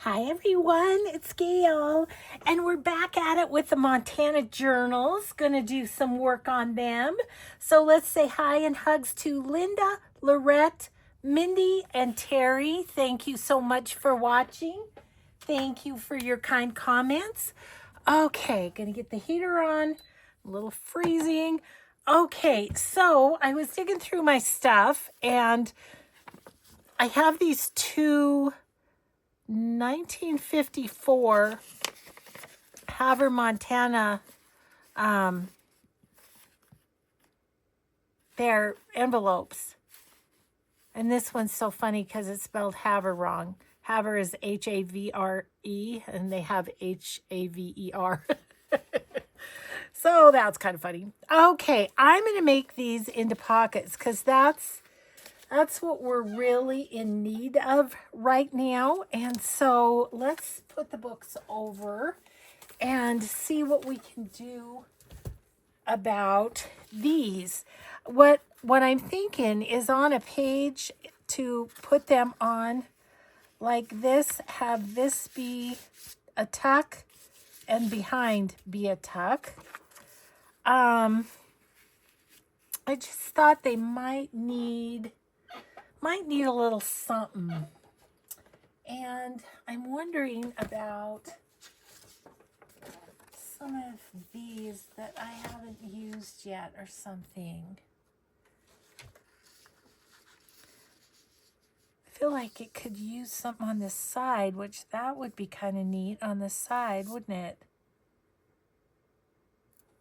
Hi everyone, it's Gail, and we're back at it with the Montana Journals. Gonna do some work on them. So let's say hi and hugs to Linda, Lorette, Mindy, and Terry. Thank you so much for watching. Thank you for your kind comments. Okay, gonna get the heater on. A little freezing. Okay, so I was digging through my stuff and I have these two 1954 Havre, Montana, they're envelopes. And this one's so funny because it's spelled Havre wrong. Havre is H-A-V-R-E, and they have H-A-V-E-R. So that's kind of funny. Okay, I'm going to make these into pockets because that's what we're really in need of right now. And so let's put the books over and see what we can do about these. What I'm thinking is on a page to put them on like this, have this be a tuck and behind be a tuck. I just thought they might need a little something. And I'm wondering about some of these that I haven't used yet or something. I feel like it could use something on this side, which that would be kind of neat on the side, wouldn't it?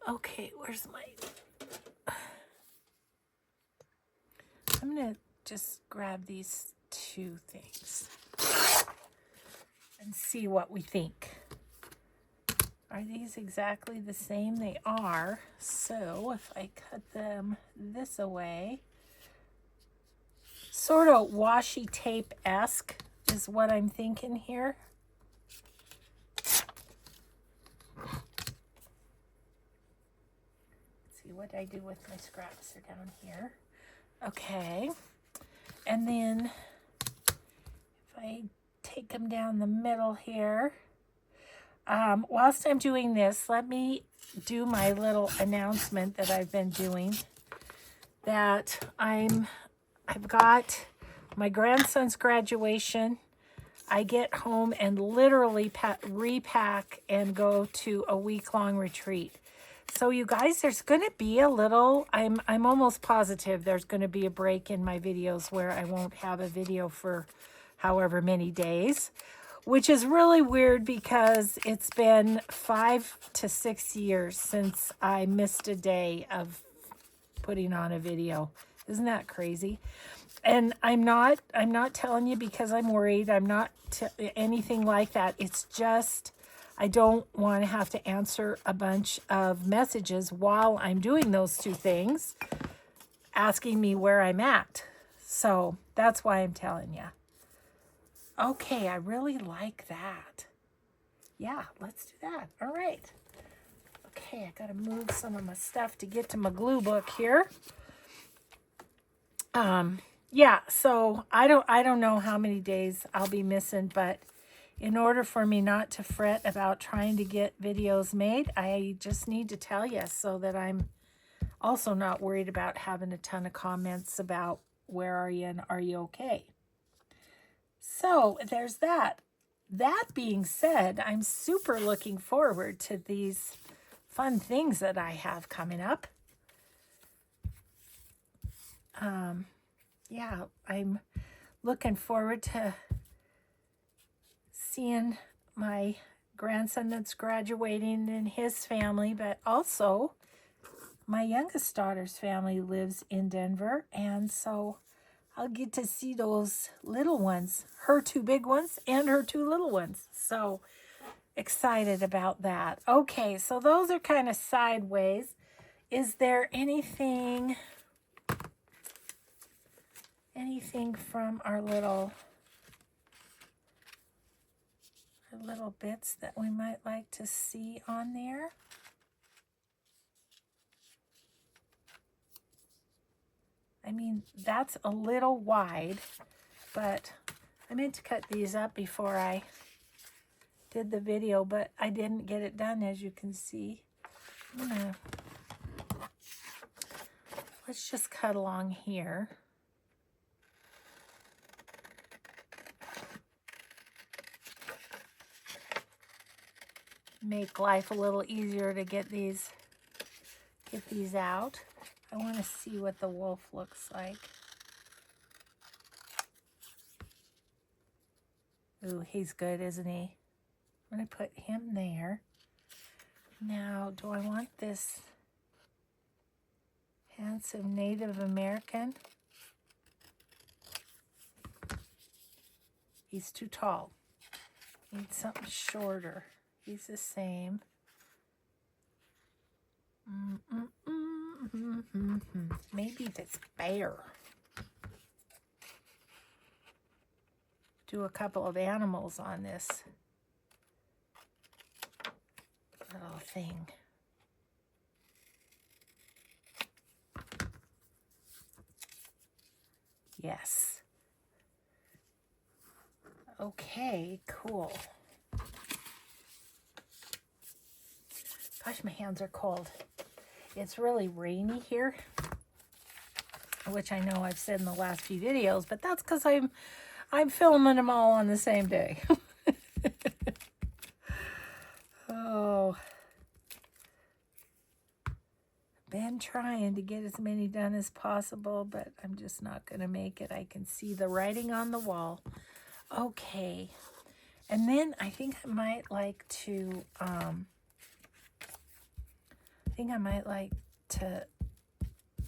Okay, where's my... I'm going to just grab these two things and see what we think. Are these exactly the same? They are. So if I cut them this away, sort of washi tape-esque is what I'm thinking here. Let's see what I do with my scraps are down here. Okay. And then if I take them down the middle here, whilst I'm doing this, let me do my little announcement that I've been doing, that I've got my grandson's graduation. I get home and literally repack and go to a week-long retreat. So you guys, there's going to be a little, I'm almost positive there's going to be a break in my videos where I won't have a video for however many days, which is really weird because it's been 5 to 6 years since I missed a day of putting on a video. Isn't that crazy? And I'm not telling you because I'm worried. I'm not anything like that. It's just I don't want to have to answer a bunch of messages while I'm doing those two things, asking me where I'm at. So that's why I'm telling you. Okay, I really like that. Yeah, let's do that. All right. Okay, I got to move some of my stuff to get to my glue book here. Yeah, so I don't know how many days I'll be missing, but in order for me not to fret about trying to get videos made, I just need to tell you so that I'm also not worried about having a ton of comments about where are you and are you okay? So there's that. That being said, I'm super looking forward to these fun things that I have coming up. Yeah, I'm looking forward to seeing my grandson that's graduating and his family, but also my youngest daughter's family lives in Denver, and so I'll get to see those little ones, her two big ones and her two little ones. So excited about that. Okay, so those are kind of sideways. Is there anything from our little bits that we might like to see on there? I mean, that's a little wide, but I meant to cut these up before I did the video, but I didn't get it done, as you can see. Let's just cut along here. Make life a little easier to get these out. I want to see what the wolf looks like. Ooh, he's good, isn't he? I'm going to put him there. Now, do I want this handsome Native American? He's too tall. Need something shorter. He's the same. Maybe this bear. Do a couple of animals on this little thing. Yes. Okay, cool. Gosh, my hands are cold. It's really rainy here, which I know I've said in the last few videos, but that's because I'm filming them all on the same day. Oh. Been trying to get as many done as possible, but I'm just not going to make it. I can see the writing on the wall. Okay. And then I think I might like to,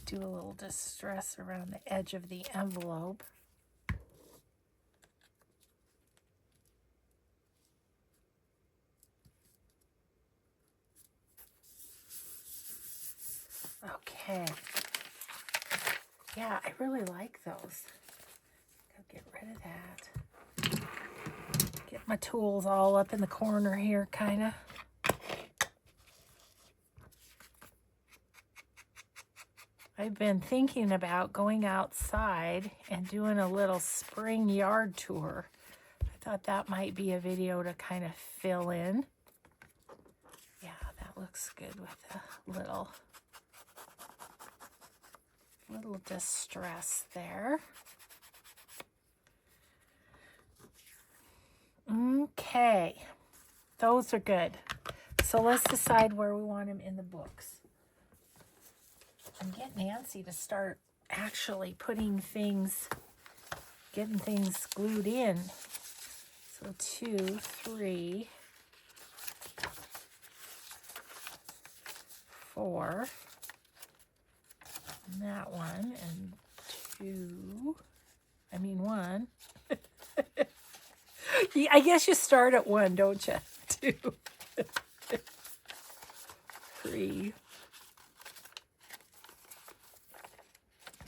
do a little distress around the edge of the envelope. Okay. Yeah, I really like those. I'll get rid of that. Get my tools all up in the corner here, kind of. I've been thinking about going outside and doing a little spring yard tour. I thought that might be a video to kind of fill in. Yeah, that looks good with a little distress there. Okay, those are good. So let's decide where we want them in the books. And get Nancy to start actually getting things glued in. So 2, 3, 4. And that one, and 1. I guess you start at 1, don't you? 2, 3.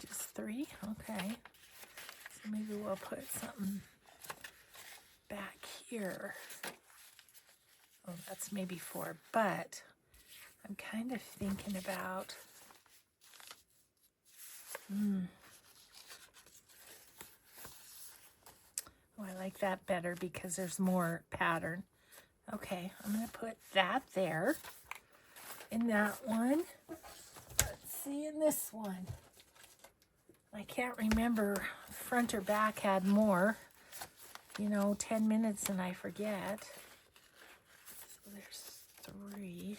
Just 3? Okay. So maybe we'll put something back here. Oh, that's maybe 4, but I'm kind of thinking about Oh, I like that better because there's more pattern. Okay, I'm going to put that there. In that one. Let's see, in this one. I can't remember front or back had more. 10 minutes and I forget. So there's 3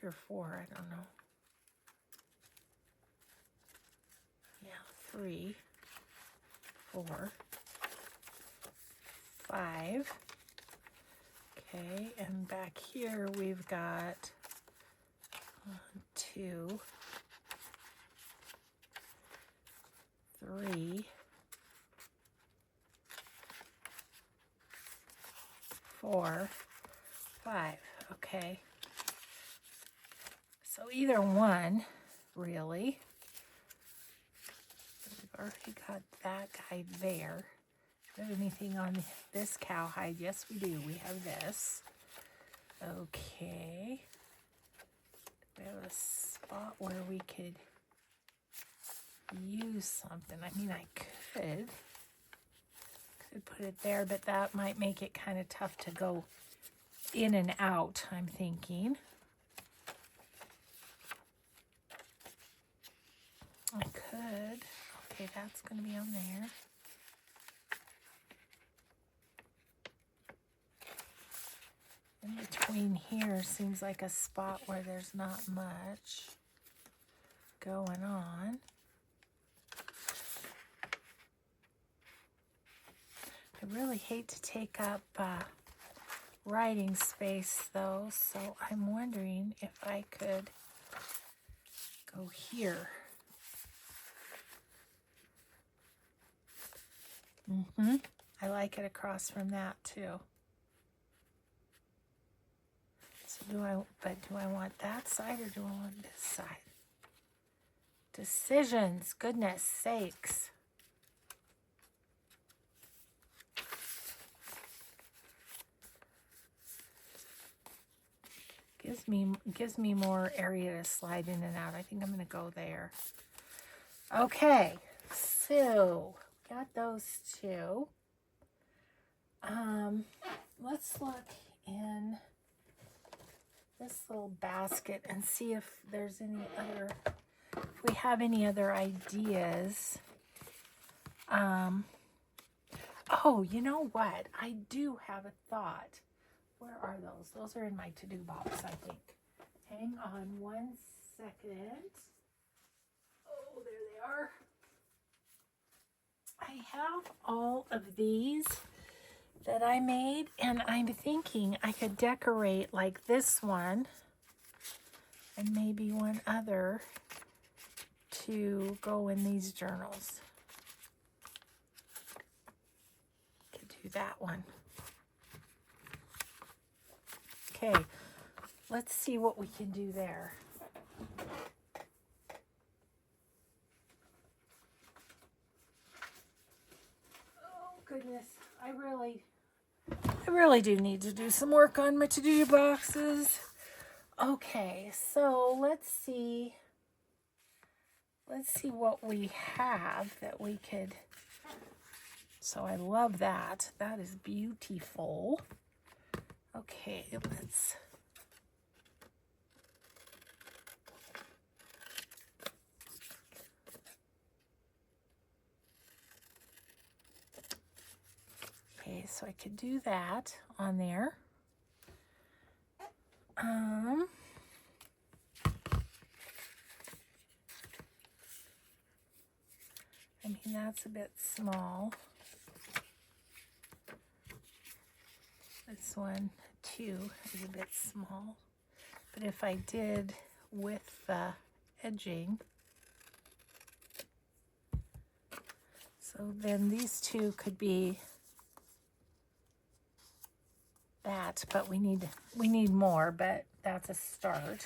or 4, I don't know. Yeah, 3, 4, 5. Okay, and back here we've got 1, 2, 3, 4, 5. Okay. So either one, really. We've already got that guy there. Do we have anything on this cowhide? Yes, we do. We have this. Okay. We have a spot where we could use something. I mean, I could put it there, but that might make it kind of tough to go in and out, I'm thinking. I could. Okay, that's going to be on there. In between here seems like a spot where there's not much going on. I really hate to take up writing space though, so I'm wondering if I could go here. I like it across from that too. So do I want that side or do I want this side? Decisions, goodness sakes. Gives me more area to slide in and out. I think I'm going to go there. Okay, so got those two. Let's look in this little basket and see if there's any other, if we have any other ideas. Oh, you know what? I do have a thought. Where are those? Those are in my to-do box, I think. Hang on one second. Oh, there they are. I have all of these that I made, and I'm thinking I could decorate like this one and maybe one other to go in these journals. Could do that one. Okay, let's see what we can do there. Oh goodness, I really do need to do some work on my to-do boxes. Okay, so let's see what we have that we could. So I love that. That is beautiful. Okay, let's. Okay, so I could do that on there. I mean, that's a bit small. This one, too, is a bit small. But if I did with the edging, so then these two could be that, but we need more, but that's a start.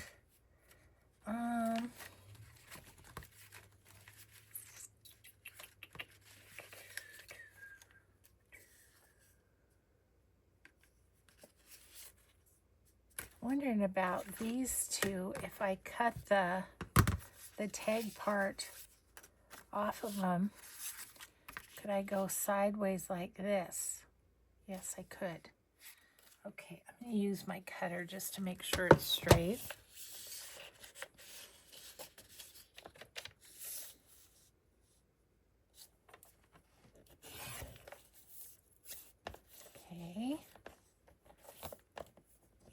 Wondering about these two, if I cut the tag part off of them, could I go sideways like this? Yes, I could. Okay, I'm going to use my cutter just to make sure it's straight. Okay.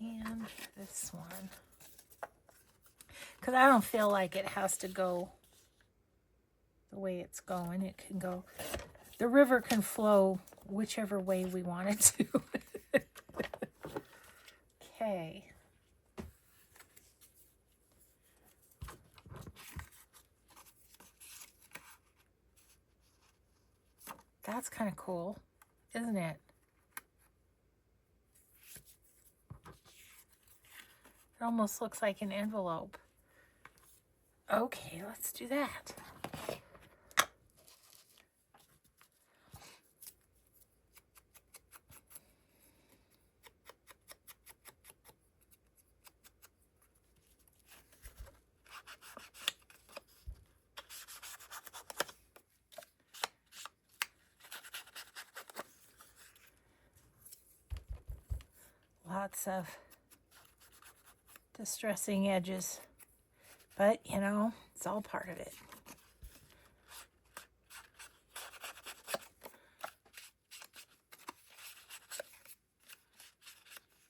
And this one. Because I don't feel like it has to go the way it's going. It can go, the river can flow whichever way we want it to. Okay. That's kind of cool, isn't it? It almost looks like an envelope. Okay, let's do that. lots of distressing edges, but you know, it's all part of it.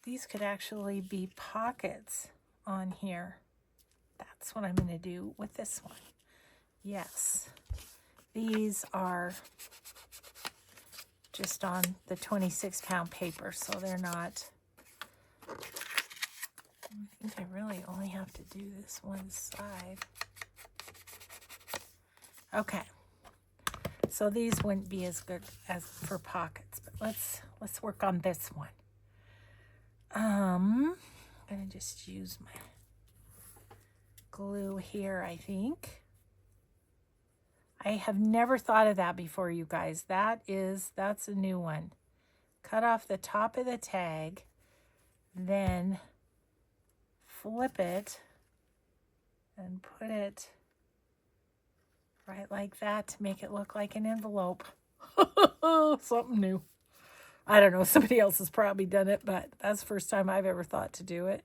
These could actually be pockets on here. That's what I'm going to do with this one. Yes, these are just on the 26-pound paper, so they're not, I think I really only have to do this one side. Okay, so these wouldn't be as good as for pockets, but let's work on this one. I'm gonna just use my glue here, I think. I have never thought of that before, you guys. That's a new one. Cut off the top of the tag, then flip it and put it right like that to make it look like an envelope. Something new. I don't know, somebody else has probably done it, but that's the first time I've ever thought to do it.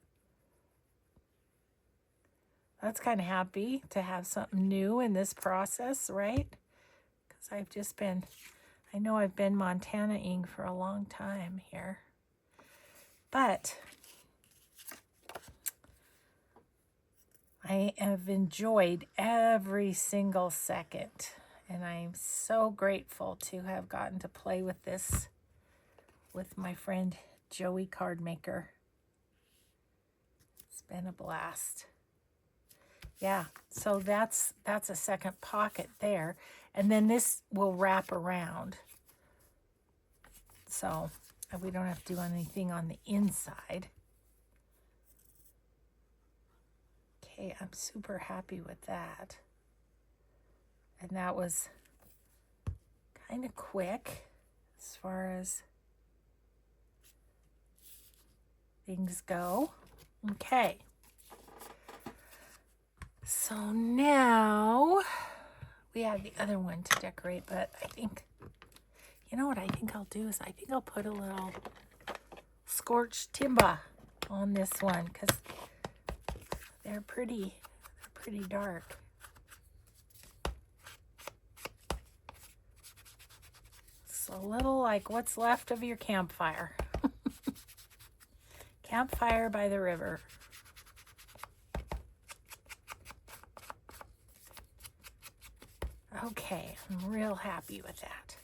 That's kind of happy to have something new in this process, right? Because I know I've been Montana-ing for a long time here. But I have enjoyed every single second, and I'm so grateful to have gotten to play with this with my friend Joey Cardmaker. It's been a blast. Yeah, so that's a second pocket there, and then this will wrap around, so we don't have to do anything on the inside. Okay, I'm super happy with that, and that was kind of quick as far as things go. Okay. So now we have the other one to decorate, but I think, you know what I think I'll do is I think I'll put a little scorched timber on this one because they're pretty dark. It's a little like what's left of your campfire. Campfire by the river. Okay, I'm real happy with that.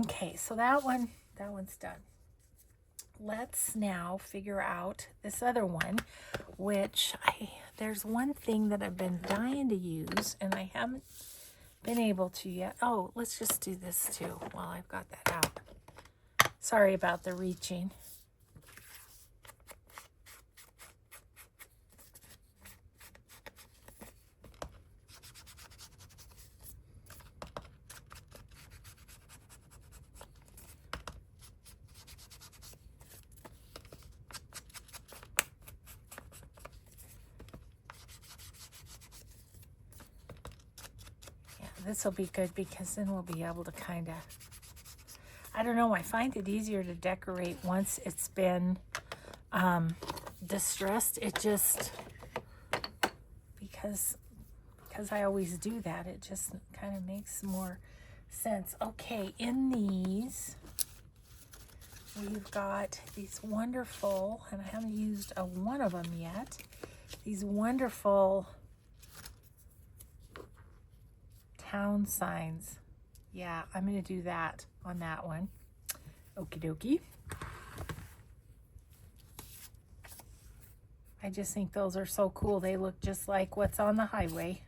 Okay, so that one's done. Let's now figure out this other one, which there's one thing that I've been dying to use and I haven't been able to yet. Oh, let's just do this too while I've got that out. Sorry about the reaching. This will be good because then we'll be able to kind of, I don't know, I find it easier to decorate once it's been distressed. It just, because I always do that, it just kind of makes more sense. Okay, in these, we've got these wonderful, and I haven't used one of them yet, these wonderful town signs. Yeah, I'm going to do that on that one. Okie dokie. I just think those are so cool. They look just like what's on the highway.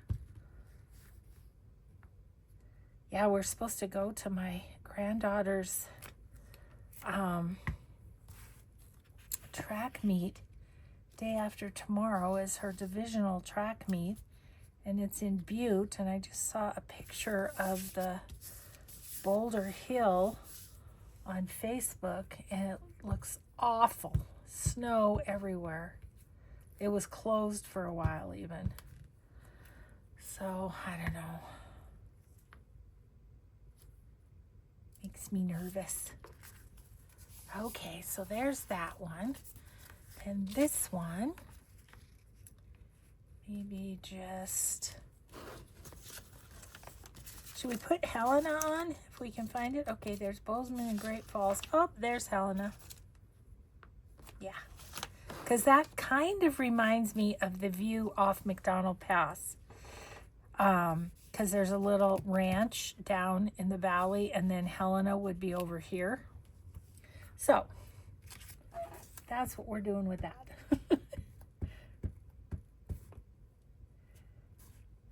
Yeah, we're supposed to go to my granddaughter's track meet. Day after tomorrow is her divisional track meet. And it's in Butte, and I just saw a picture of the Boulder Hill on Facebook, and it looks awful. Snow everywhere. It was closed for a while even. So, I don't know. Makes me nervous. Okay, so there's that one. And this one, maybe just, should we put Helena on if we can find it? Okay, there's Bozeman and Great Falls. Oh, there's Helena. Yeah, because that kind of reminds me of the view off McDonald Pass. Because there's a little ranch down in the valley, and then Helena would be over here. So that's what we're doing with that.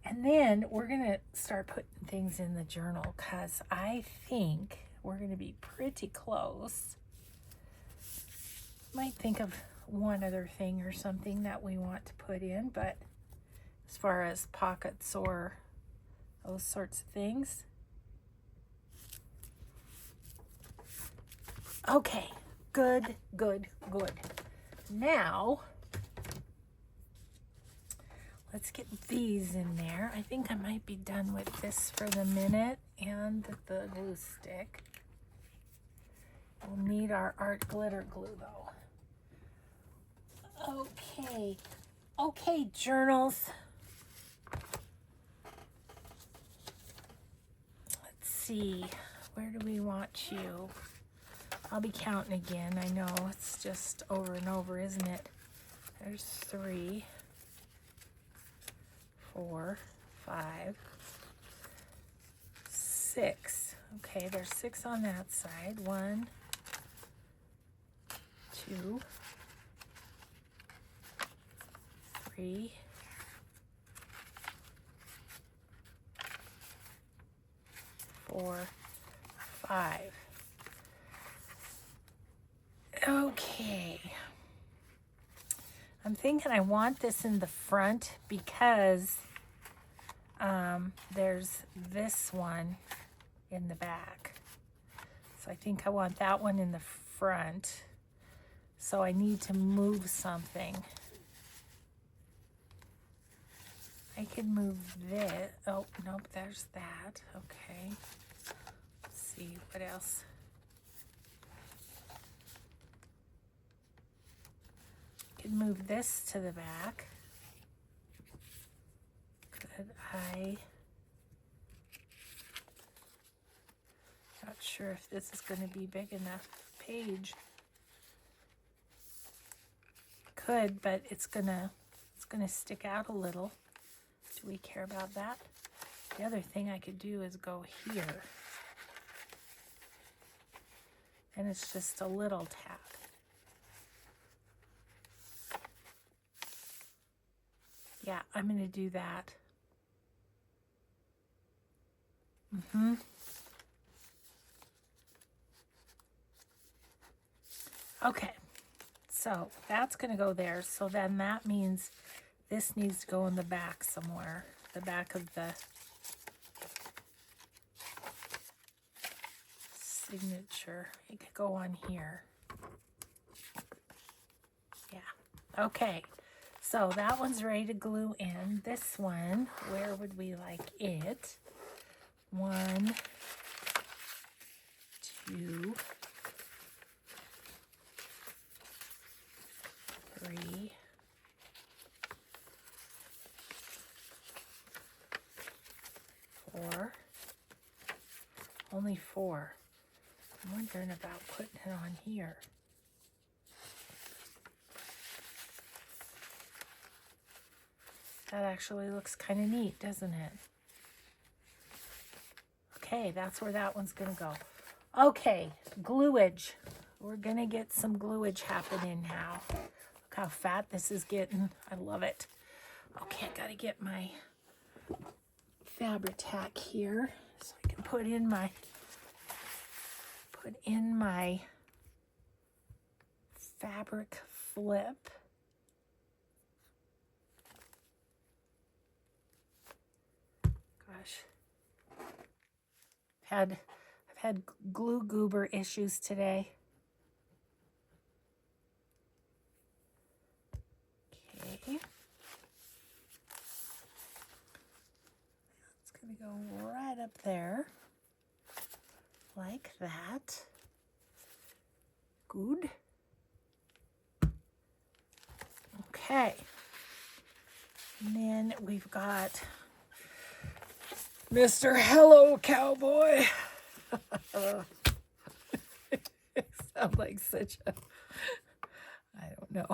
And then we're going to start putting things in the journal, because I think we're going to be pretty close. Might think of one other thing or something that we want to put in, but as far as pockets or those sorts of things. Okay, good. Now, let's get these in there. I think I might be done with this for the minute and the glue stick. We'll need our art glitter glue though. Okay, journals. Let's see, where do we want you? I'll be counting again. I know it's just over and over, isn't it? There's 3, 4, 5, 6. Okay, there's 6 on that side. 1, 2, 3, 4, 5. Okay. I'm thinking I want this in the front because there's this one in the back. So I think I want that one in the front. So I need to move something. I could move this. Oh, nope, there's that. Okay. Let's see, what else? I could move this to the back. Could I? Not sure if this is going to be big enough page. Could, but it's gonna stick out a little. Do we care about that? The other thing I could do is go here. And it's just a little tap. Yeah, I'm going to do that. Okay, so that's going to go there. So then that means this needs to go in the back somewhere. The back of the signature. It could go on here. Yeah, okay. So that one's ready to glue in. This one, where would we like it? 1, 2, 3, 4. Only 4. I'm wondering about putting it on here. That actually looks kind of neat, doesn't it? Okay, that's where that one's going to go. Okay, gluage. We're going to get some gluage happening now. Look how fat this is getting. I love it. Okay, I got to get my Fabri-Tac here so I can put in my fabric flip. Gosh, I've had glue goober issues today. Okay, it's gonna go right up there like that. Good. Okay. And then we've got Mr. Hello Cowboy. Sounds like such a, I don't know.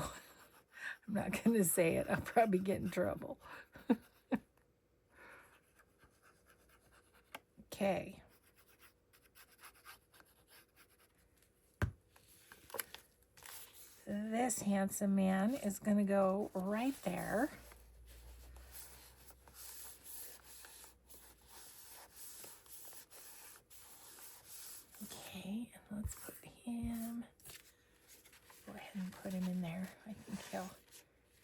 I'm not going to say it. I'll probably get in trouble. Okay. This handsome man is going to go right there. Okay, and let's put him, go ahead and put him in there. I think he'll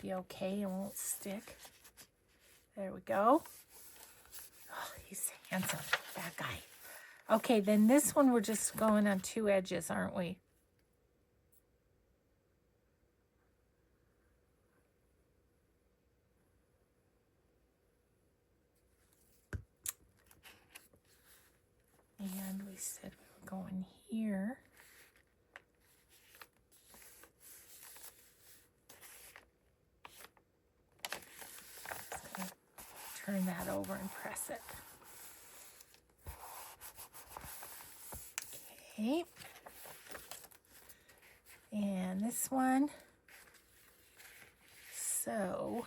be okay and won't stick. There we go. Oh, he's handsome, that guy. Okay, then this one we're just going on 2 edges, aren't we? And we said we were going here. Just gonna turn that over and press it. Okay. And this one. So,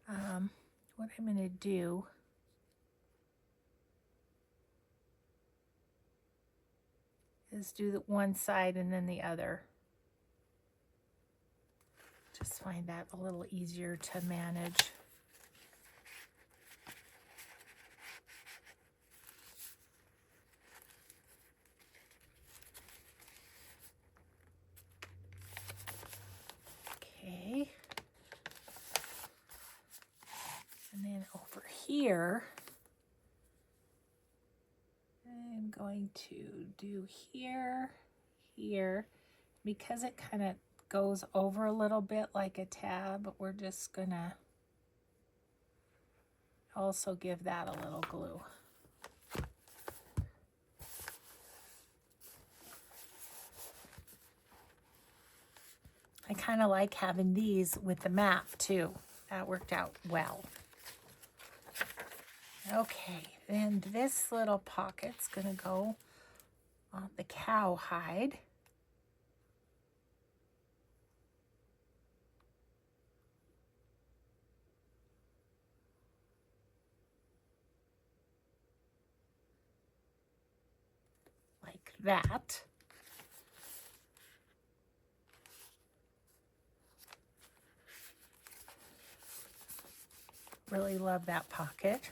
what I'm going to do is do the one side and then the other. Just find that a little easier to manage. Okay. And then over here, I'm going to do here, here. Because it kind of goes over a little bit like a tab, we're just gonna also give that a little glue. I kind of like having these with the map too. That worked out well. Okay, then this little pocket's gonna go on the cowhide. Like that. Really love that pocket.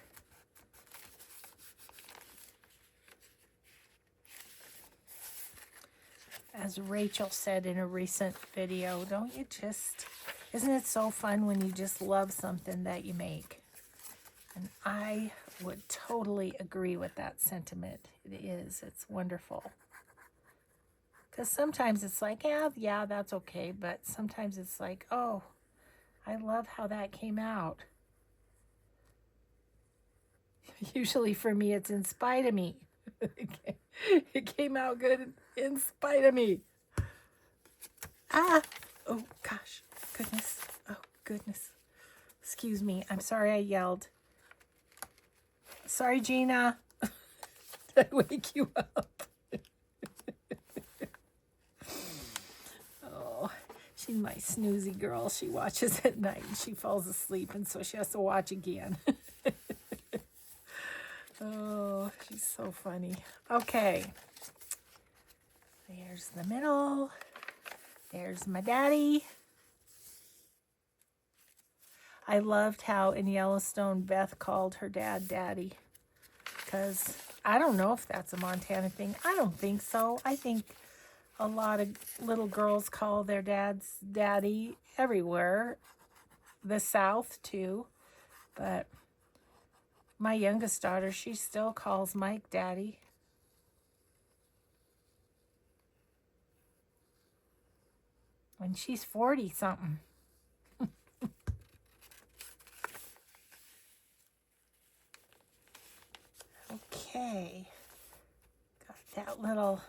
As Rachel said in a recent video, don't you just, isn't it so fun when you just love something that you make? And I would totally agree with that sentiment. It is, it's wonderful. Because sometimes it's like, yeah, that's okay. But sometimes it's like, oh, I love how that came out. Usually for me, it's in spite of me. It came out good in spite of me. Ah! Oh, gosh. Goodness. Oh, goodness. Excuse me. I'm sorry I yelled. Sorry, Gina. Did I wake you up? Oh, she's my snoozy girl. She watches at night and she falls asleep, and so she has to watch again. Oh, she's so funny. Okay. There's the middle. There's my daddy. I loved how in Yellowstone Beth called her dad Daddy. Because I don't know if that's a Montana thing. I don't think so. I think a lot of little girls call their dads Daddy everywhere. The South too. But my youngest daughter, she still calls Mike Daddy. And she's 40-something. Okay. Got that little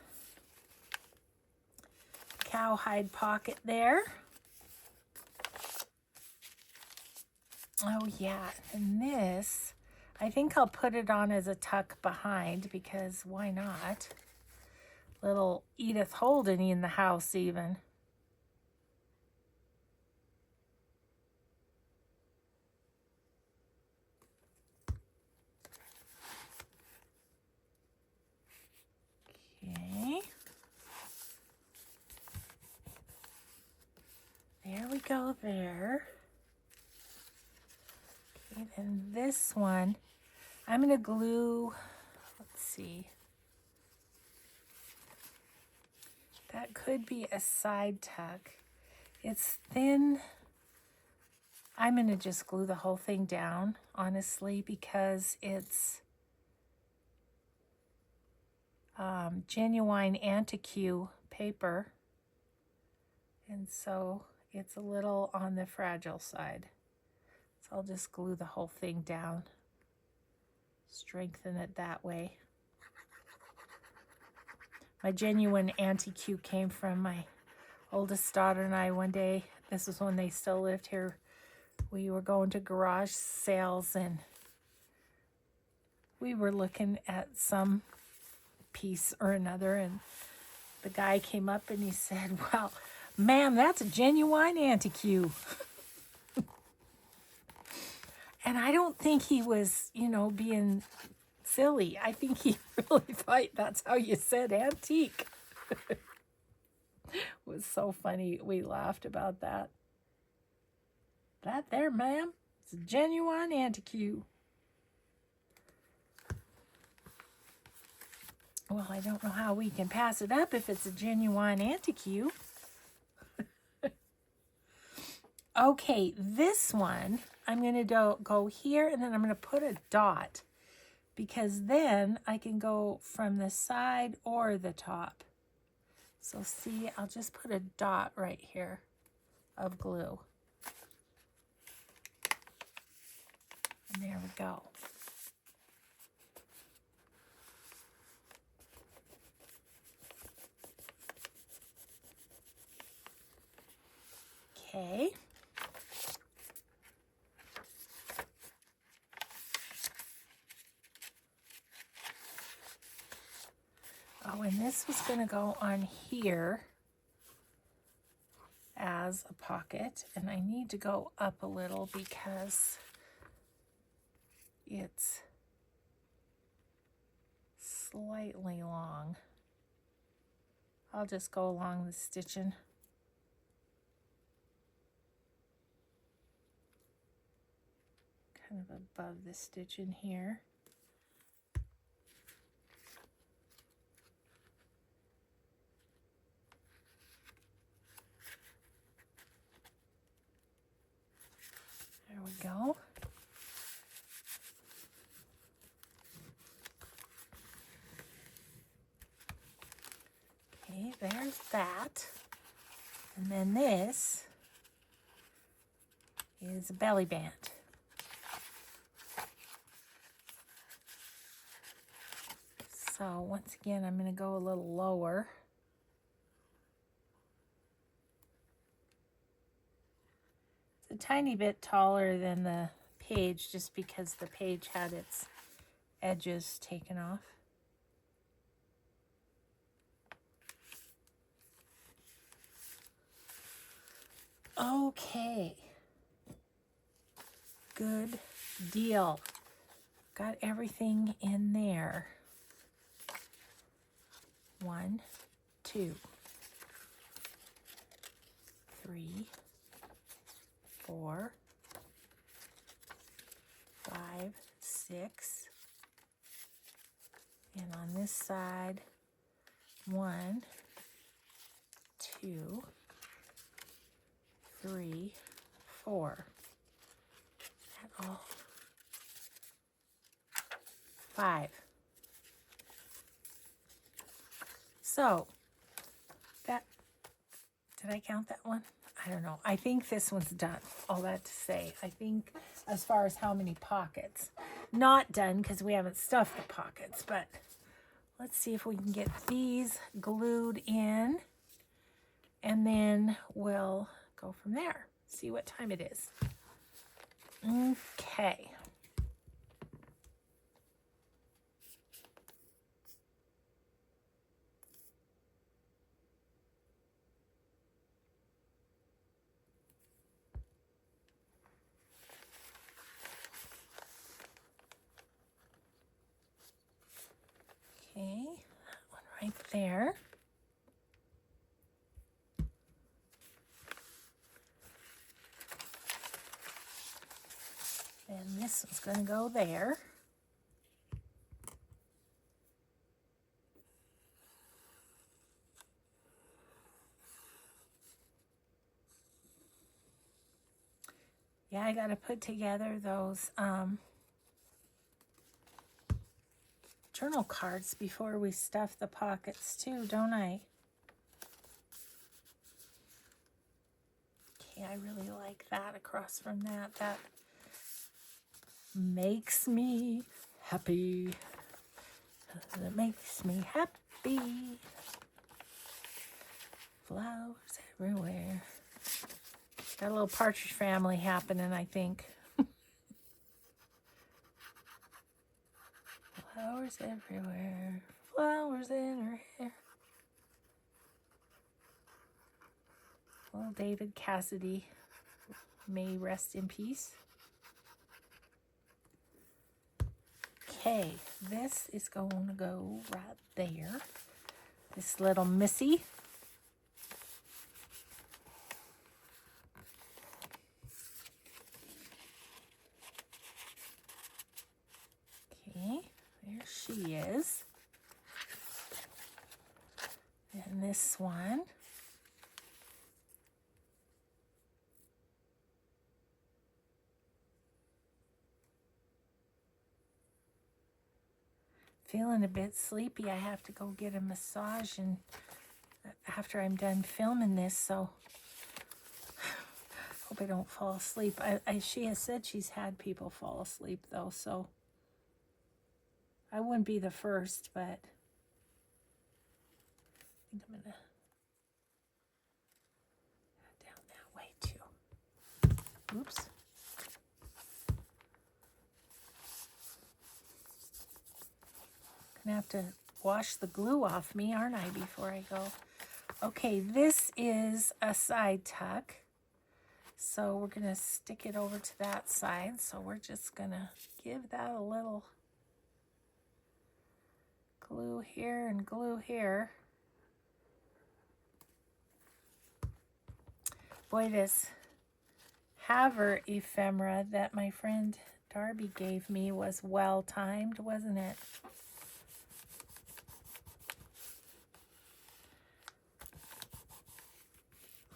cowhide pocket there. Oh yeah, and this, I think I'll put it on as a tuck behind because why not? Little Edith Holden in the house even. Okay. There we go there. Okay, then this one, I'm going to glue, let's see. That could be a side tuck. It's thin. I'm going to just glue the whole thing down, honestly, because it's genuine anti-Q paper. And so it's a little on the fragile side. So I'll just glue the whole thing down. Strengthen it that way. My genuine anti-Q came from my oldest daughter and I one day. This was when they still lived here. We were going to garage sales and we were looking at some piece or another, and the guy came up and he said, "Well, ma'am, that's a genuine anti-Q." And I don't think he was, you know, being silly. I think he really thought that's how you said antique. It was so funny. We laughed about that. That there, ma'am, it's a genuine anti-Q. Well, I don't know how we can pass it up if it's a genuine anti-Q. Okay, this one, I'm going to go here and then I'm going to put a dot because then I can go from the side or the top. So see, I'll just put a dot right here of glue. And there we go. Okay. Oh, and this was going to go on here as a pocket, and I need to go up a little because it's slightly long. I'll just go along the stitching. Kind of above the stitching here. There we go. Okay, there's that. And then this is a belly band. So once again, I'm going to go a little lower. It's a tiny bit taller than the page just because the page had its edges taken off. Okay. Good deal. Got everything in there. 1, 2, 3, 4, 5, 6. And on this side, 1, 2, 3, 4. That all? 5. So, that, did I count that one? I don't know. I think this one's done. All that to say, I think as far as how many pockets, not done because we haven't stuffed the pockets, but let's see if we can get these glued in. and then we'll go from there. See what time it is. Okay. Okay, that one right there. And this one's going to go there. Yeah, I got to put together those journal cards before we stuff the pockets too, don't I? Okay, I really like that across from that. That makes me happy. That makes me happy. Flowers everywhere. Got a little Partridge Family happening, I think. Flowers everywhere. Flowers in her hair. Well, David Cassidy may rest in peace. Okay, this is going to go right there. This little Missy. Okay, there she is. And this one. Feeling a bit sleepy. I have to go get a massage and after I'm done filming this, so hope I don't fall asleep. She has said she's had people fall asleep though, so I wouldn't be the first, but I think I'm gonna down that way too. Oops. Gonna have to wash the glue off me, aren't I, before I go? Okay, this is a side tuck. So we're gonna stick it over to that side. So we're just gonna give that a little glue here and glue here. Boy, this Haver ephemera that my friend Darby gave me was well timed, wasn't it?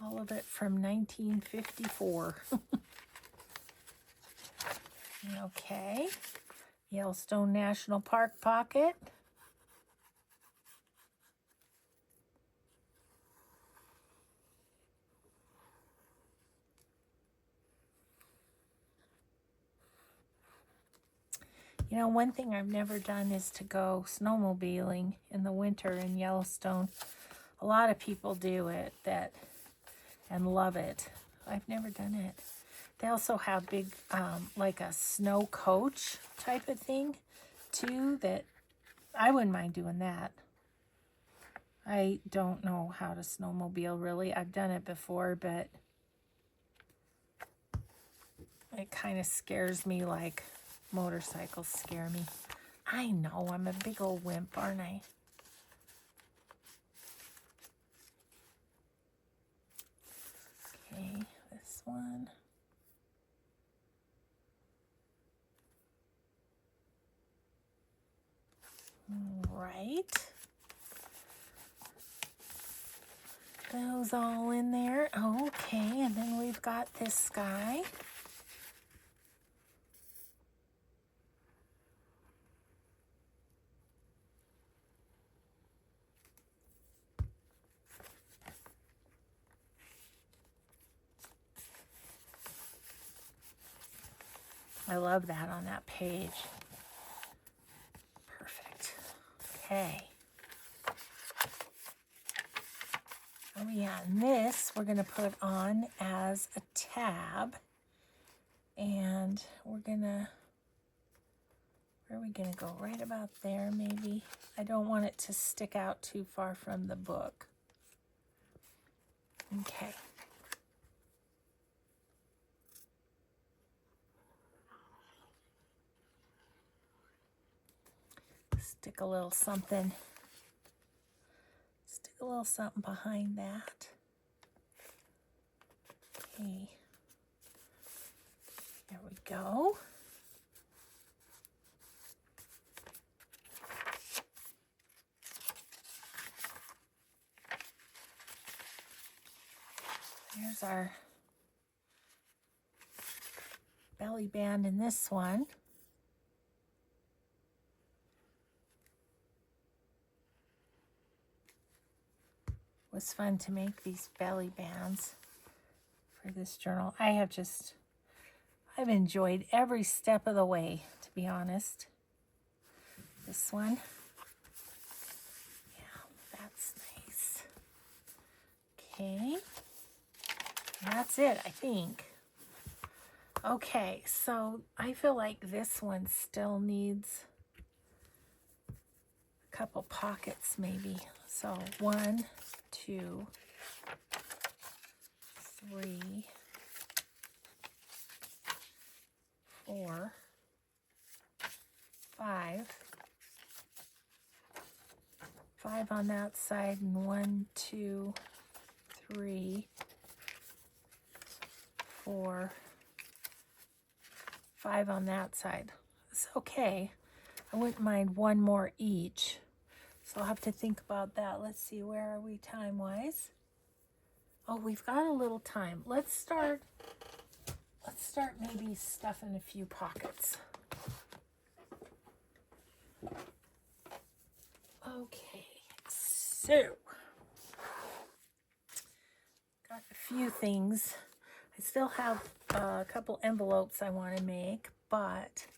All of it from 1954. Okay. Yellowstone National Park pocket. You know, one thing I've never done is to go snowmobiling in the winter in Yellowstone. A lot of people do it and love it. I've never done it. They also have big, like a snow coach type of thing too, that I wouldn't mind doing that. I don't know how to snowmobile really. I've done it before, but it kind of scares me like motorcycles scare me. I know, I'm a big old wimp, aren't I? Okay, this one. Right. Those all in there. Okay, and then we've got this guy. I love that on that page. Perfect. Okay. Let me yeah, and this we're going to put on as a tab. And we're going to, where are we going to go? Right about there, maybe. I don't want it to stick out too far from the book. Okay. Stick a little something behind that. Okay, there we go. There's our belly band in this one. It was fun to make these belly bands for this journal. I've enjoyed every step of the way, to be honest. This one, yeah, that's nice. Okay, that's it, I think. Okay, so I feel like this one still needs a couple pockets maybe. So 1, 2, 3, 4, 5. 5 on that side, and 1, 2, 3, 4, 5 on that side. It's okay. I wouldn't mind one more each. So I'll have to think about that. Let's see, where are we time-wise? Oh, we've got a little time. Let's start maybe stuffing a few pockets. Okay, so got a few things. I still have a couple envelopes I want to make, but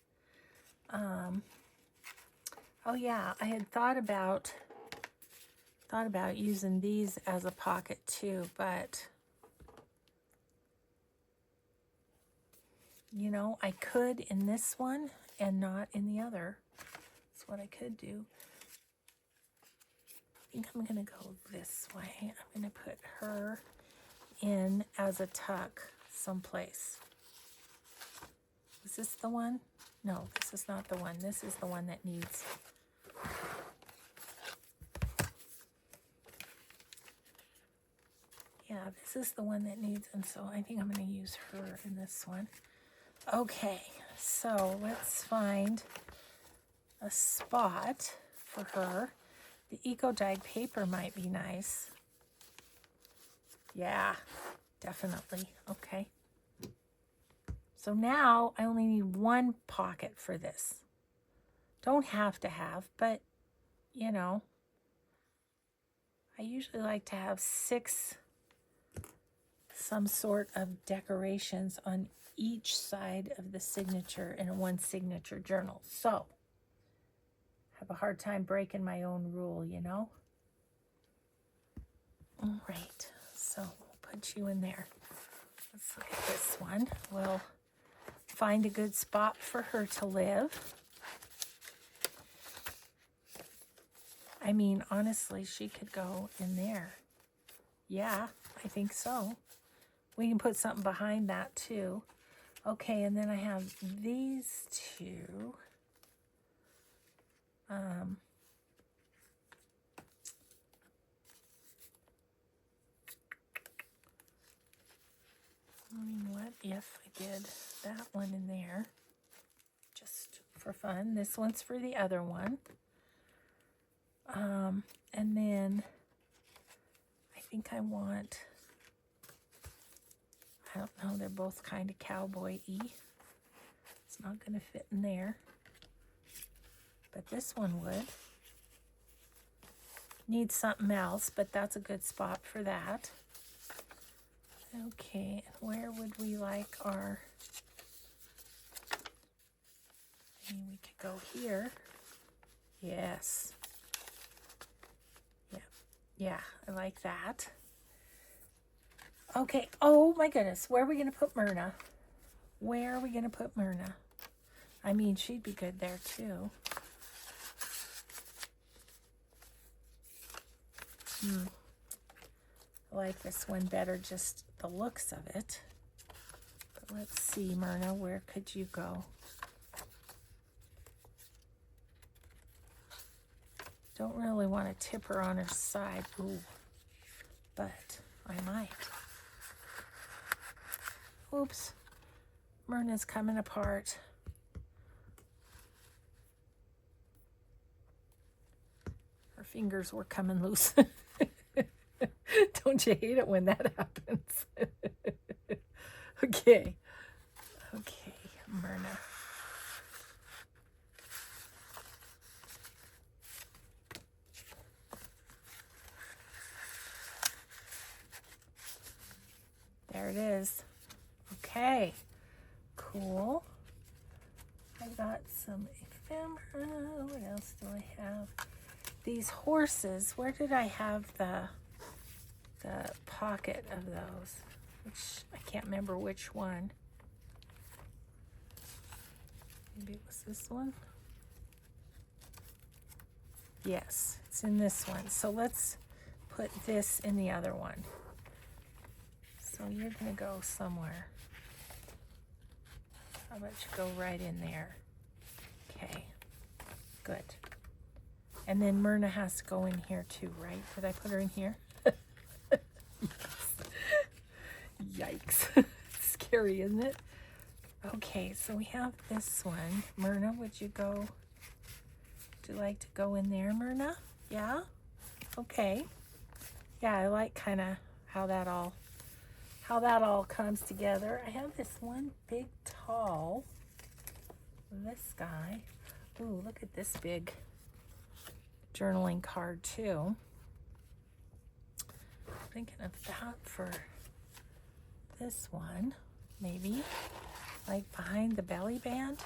oh yeah, I had thought about using these as a pocket too, but you know, I could in this one and not in the other. That's what I could do. I think I'm gonna go this way. I'm gonna put her in as a tuck someplace. Is this the one? No, this is not the one. This is the one that needs. Yeah, this is the one that needs, and so I think I'm going to use her in this one. Okay, so let's find a spot for her. The eco dyed paper might be nice. Yeah, definitely. Okay. So now I only need one pocket for this. Don't have to have, but you know, I usually like to have 6 some sort of decorations on each side of the signature in a one signature journal. So I have a hard time breaking my own rule, you know. All right, so we'll put you in there. Let's look at this one. We'll find a good spot for her to live. I mean, honestly, she could go in there. Yeah, I think so. We can put something behind that too. Okay, and then I have these two. I mean, what if I did that one in there just for fun? This one's for the other one. And then I think I want, I don't know, they're both kind of cowboy-y. It's not going to fit in there. But this one would. Need something else, but that's a good spot for that. Okay, where would we like our, I mean, we could go here. Yes. Yeah, I like that. Okay, oh my goodness, where are we going to put Myrna? Where are we going to put Myrna? I mean, she'd be good there too. I like this one better, just the looks of it. But let's see, Myrna, where could you go? Don't really want to tip her on her side. Ooh, but I might. Oops, Myrna's coming apart. Her fingers were coming loose. Don't you hate it when that happens? Okay. Okay, Myrna. There it is. Okay, cool. I got some ephemera. What else do I have? These horses. Where did I have the pocket of those? Which I can't remember which one. Maybe it was this one. Yes, it's in this one. So let's put this in the other one. So you're going to go somewhere. How about you go right in there? Okay, good. And then Myrna has to go in here too, right? Did I put her in here? Yikes. Scary, isn't it? Okay, so we have this one. Myrna, would you go? Would you like to go in there, Myrna? Yeah? Okay. Yeah, I like kind of how that all comes together. I have this one big tall, this guy. Ooh, look at this big journaling card too. Thinking of that for this one, maybe like behind the belly band.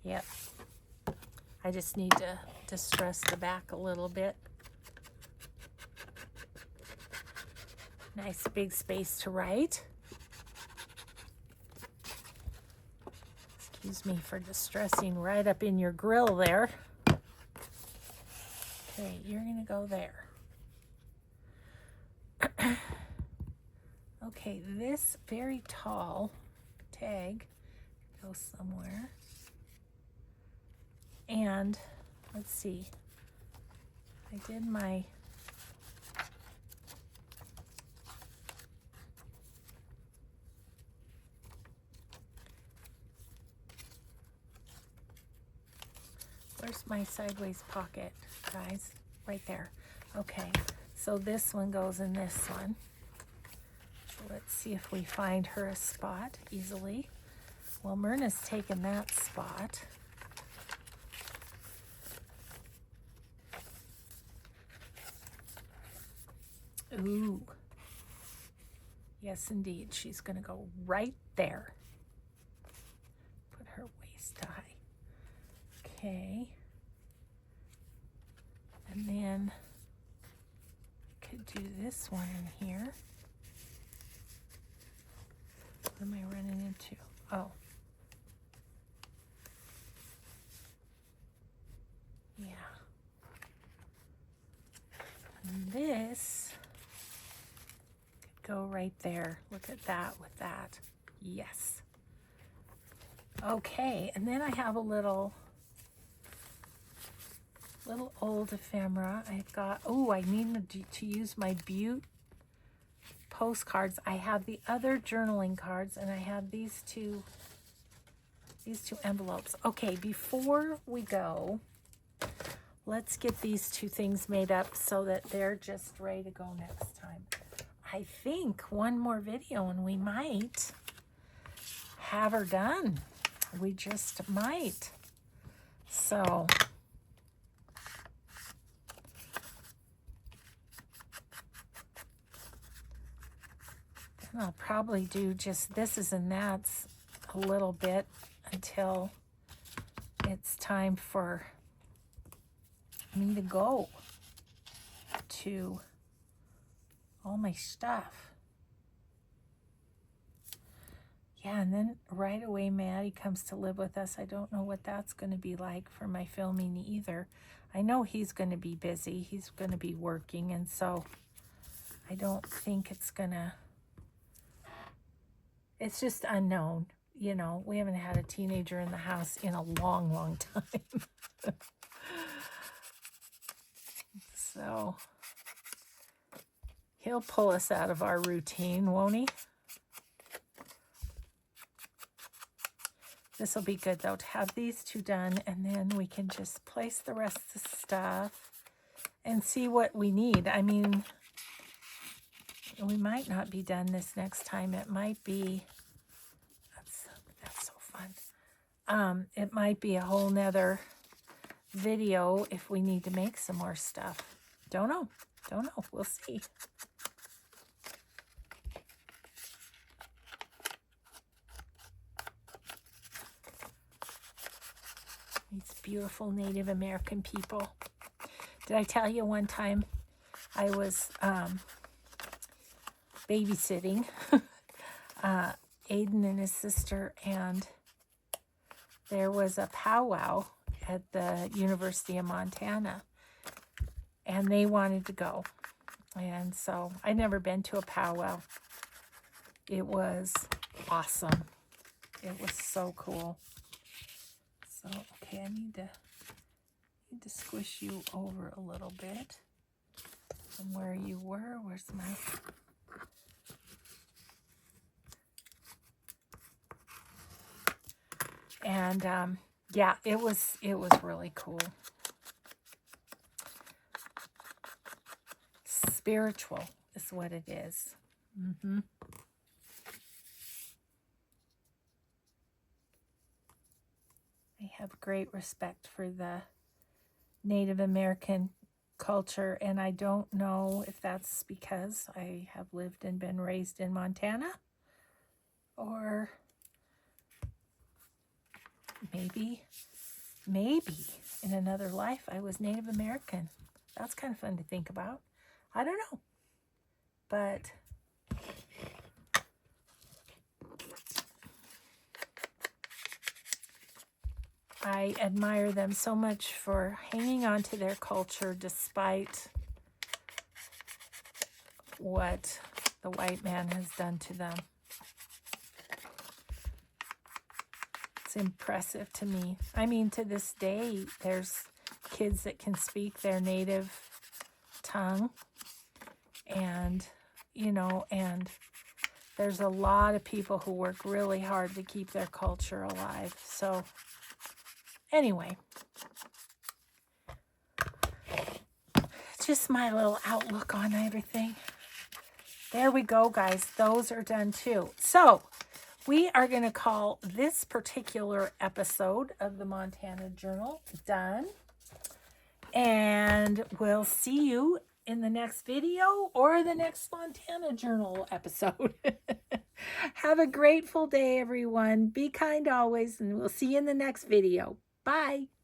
Yep. I just need to distress the back a little bit. Nice big space to write. Excuse me for distressing right up in your grill there. Okay, you're gonna go there. Okay, this very tall tag goes somewhere. And let's see, I did my where's my sideways pocket, guys? Right there. Okay, so this one goes in this one. So let's see if we find her a spot easily. Well, Myrna's taken that spot. Ooh. Yes, indeed. She's going to go right there. Put her waist high. Okay. And then I could do this one in here. What am I running into? Oh. Yeah. And this could go right there. Look at that with that. Yes. Okay, and then I have a little old ephemera. I've got, oh, I need to use my Butte postcards. I have the other journaling cards, and I have these two envelopes. Okay, before we go, let's get these two things made up so that they're just ready to go next time. I think one more video and we might have her done. We just might. So I'll probably do just this and that's a little bit until it's time for me to go to all my stuff. Yeah, and then right away Maddie comes to live with us. I don't know what that's going to be like for my filming either. I know he's going to be busy. He's going to be working, and so I don't think it's going to... It's just unknown. You know, we haven't had a teenager in the house in a long, long time. So he'll pull us out of our routine, won't he? This will be good, though, to have these two done, and then we can just place the rest of the stuff and see what we need. I mean, we might not be done this next time. It might be... That's so fun. It might be a whole nother video if we need to make some more stuff. Don't know. Don't know. We'll see. These beautiful Native American people. Did I tell you one time I was babysitting Aiden and his sister, and there was a powwow at the University of Montana, and they wanted to go. And so I'd never been to a powwow. It was awesome. It was so cool. So, okay, I need to squish you over a little bit from where you were. Where's my... And yeah, it was really cool. Spiritual is what it is. I have great respect for the Native American culture, and I don't know if that's because I have lived and been raised in Montana, or maybe in another life I was Native American. That's kind of fun to think about. I don't know, but I admire them so much for hanging on to their culture despite what the white man has done to them. It's impressive to me. I mean, to this day, there's kids that can speak their native tongue, and, you know, and there's a lot of people who work really hard to keep their culture alive. So, anyway, just my little outlook on everything. There we go, guys. Those are done too. So, we are going to call this particular episode of the Montana Journal done. And we'll see you in the next video or the next Montana Journal episode. Have a grateful day, everyone. Be kind always, and we'll see you in the next video. Bye.